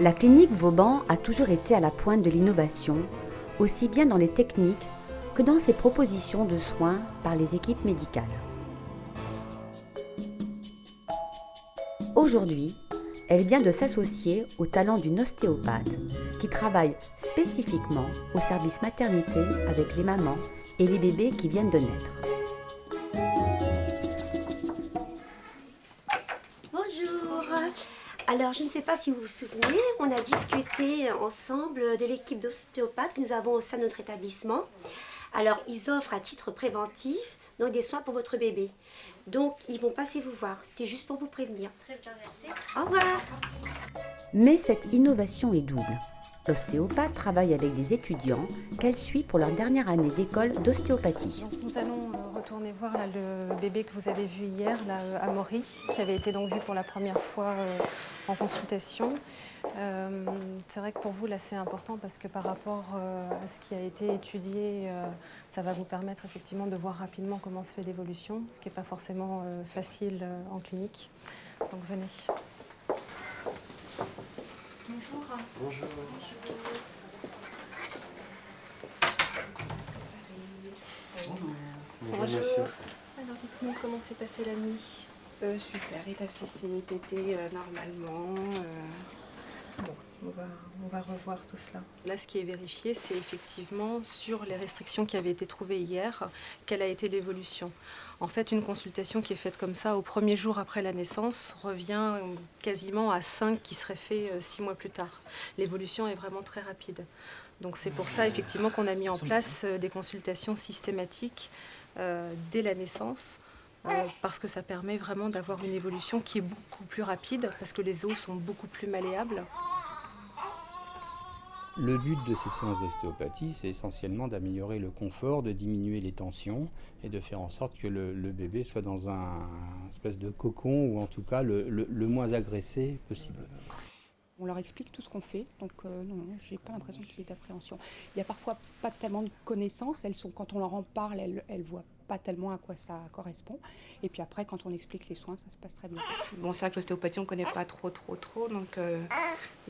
La clinique Vauban a toujours été à la pointe de l'innovation, aussi bien dans les techniques que dans ses propositions de soins par les équipes médicales. Aujourd'hui, elle vient de s'associer au talent d'une ostéopathe qui travaille spécifiquement au service maternité avec les mamans et les bébés qui viennent de naître. Bonjour. Alors, je ne sais pas si vous vous souvenez, on a discuté ensemble de l'équipe d'ostéopathes que nous avons au sein de notre établissement. Alors, ils offrent à titre préventif donc des soins pour votre bébé. Donc, ils vont passer vous voir. C'était juste pour vous prévenir. Très bien, merci. Au revoir. Mais cette innovation est double. L'ostéopathe travaille avec des étudiants qu'elle suit pour leur dernière année d'école d'ostéopathie. Donc nous allons retourner voir là, le bébé que vous avez vu hier, là, Amaury, qui avait été donc vu pour la première fois en consultation. C'est vrai que pour vous, là, c'est important parce que par rapport à ce qui a été étudié, ça va vous permettre effectivement de voir rapidement comment se fait l'évolution, ce qui n'est pas forcément facile en clinique. Donc venez. Bonjour. Bonjour. Bonjour, monsieur. Alors dites-nous comment s'est passée la nuit. Super, il a fait ses tétés normalement. Bon, on va revoir tout cela. Là, ce qui est vérifié, c'est effectivement sur les restrictions qui avaient été trouvées hier, quelle a été l'évolution. En fait, une consultation qui est faite comme ça au premier jour après la naissance revient quasiment à 5 qui seraient faits 6 mois plus tard. L'évolution est vraiment très rapide. Donc c'est pour ça effectivement qu'on a mis en place des consultations systématiques dès la naissance. Parce que ça permet vraiment d'avoir une évolution qui est beaucoup plus rapide, parce que les os sont beaucoup plus malléables. Le but de ces séances d'ostéopathie, c'est essentiellement d'améliorer le confort, de diminuer les tensions et de faire en sorte que le bébé soit dans un espèce de cocon, ou en tout cas le moins agressé possible. On leur explique tout ce qu'on fait, donc non, j'ai pas l'impression qu'il y ait d'appréhension. Il y a parfois pas tellement de connaissances, quand on leur en parle, elles voient pas tellement à quoi ça correspond. Et puis après, quand on explique les soins, ça se passe très bien. Bon, c'est vrai que l'ostéopathie, on connaît pas trop, donc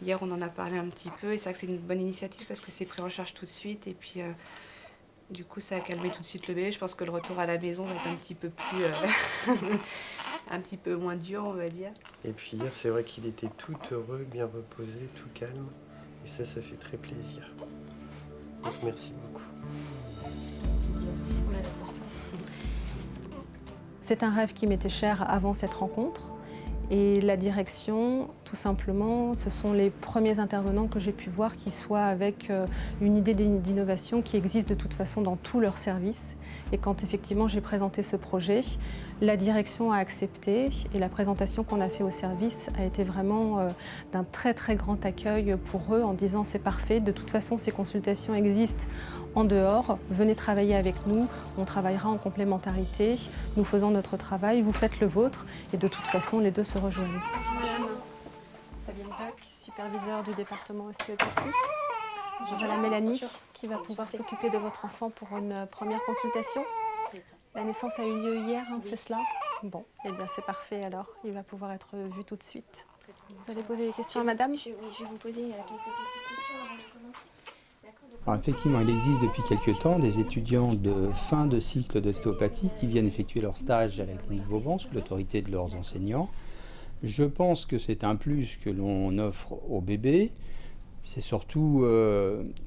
hier on en a parlé un petit peu, et c'est vrai que c'est une bonne initiative parce que c'est pris en charge tout de suite, et puis du coup ça a calmé tout de suite le bébé. Je pense que le retour à la maison va être un petit peu plus... un petit peu moins dur, on va dire. Et puis hier, c'est vrai qu'il était tout heureux, bien reposé, tout calme. Et ça fait très plaisir. Donc merci beaucoup. C'est un rêve qui m'était cher avant cette rencontre. Et la direction, tout simplement, ce sont les premiers intervenants que j'ai pu voir qui soient avec une idée d'innovation qui existe de toute façon dans tous leurs services. Et quand effectivement j'ai présenté ce projet, la direction a accepté et la présentation qu'on a fait au service a été vraiment d'un très très grand accueil pour eux en disant c'est parfait, de toute façon ces consultations existent en dehors, venez travailler avec nous, on travaillera en complémentarité, nous faisons notre travail, vous faites le vôtre et de toute façon les deux se rejoignent. Madame Fabienne Bach, superviseure du département ostéopathie. Voilà Mélanie qui va pouvoir s'occuper de votre enfant pour une première consultation. La naissance a eu lieu hier, hein, oui. C'est cela? Bon, eh bien c'est parfait alors, il va pouvoir être vu tout de suite. Vous allez poser des questions à madame? Je vais vous poser quelques petites questions avant de commencer. Alors effectivement, il existe depuis quelques temps des étudiants de fin de cycle d'ostéopathie qui viennent effectuer leur stage à la clinique Vauban sous l'autorité de leurs enseignants. Je pense que c'est un plus que l'on offre aux bébés. C'est surtout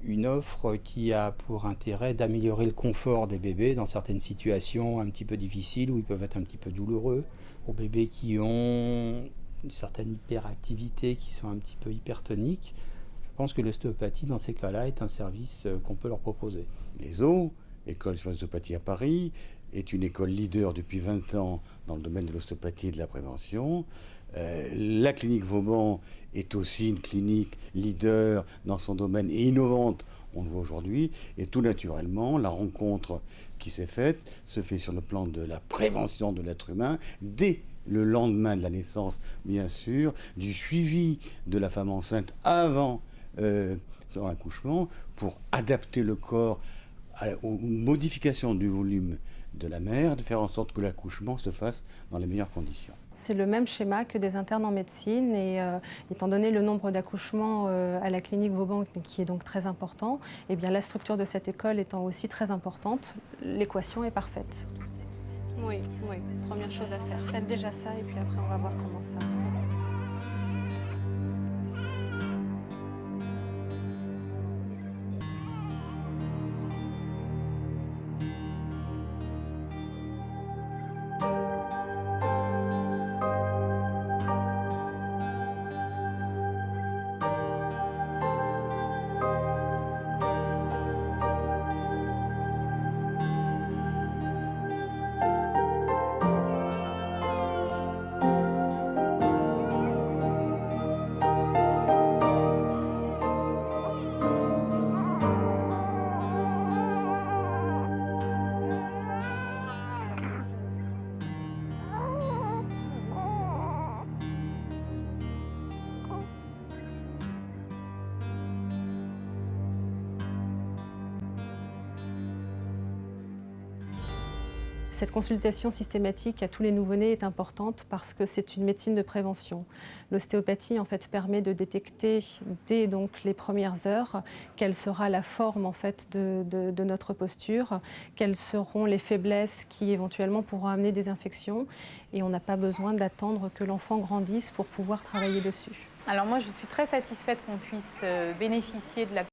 une offre qui a pour intérêt d'améliorer le confort des bébés dans certaines situations un petit peu difficiles où ils peuvent être un petit peu douloureux. Aux bébés qui ont une certaine hyperactivité, qui sont un petit peu hypertoniques, je pense que l'ostéopathie dans ces cas-là est un service qu'on peut leur proposer. Les os, École d'ostéopathie à Paris, est une école leader depuis 20 ans dans le domaine de l'ostéopathie et de la prévention. La clinique Vauban est aussi une clinique leader dans son domaine et innovante, on le voit aujourd'hui. Et tout naturellement, la rencontre qui s'est faite se fait sur le plan de la prévention de l'être humain dès le lendemain de la naissance, bien sûr, du suivi de la femme enceinte avant son accouchement pour adapter le corps aux modifications du volume de la mère, de faire en sorte que l'accouchement se fasse dans les meilleures conditions. C'est le même schéma que des internes en médecine et étant donné le nombre d'accouchements à la clinique Vauban qui est donc très important, eh bien, la structure de cette école étant aussi très importante, l'équation est parfaite. Oui, oui, première chose à faire. Faites déjà ça et puis après on va voir comment ça. Cette consultation systématique à tous les nouveau-nés est importante parce que c'est une médecine de prévention. L'ostéopathie en fait permet de détecter dès donc les premières heures quelle sera la forme en fait de notre posture, quelles seront les faiblesses qui éventuellement pourront amener des infections et on n'a pas besoin d'attendre que l'enfant grandisse pour pouvoir travailler dessus. Alors moi je suis très satisfaite qu'on puisse bénéficier de la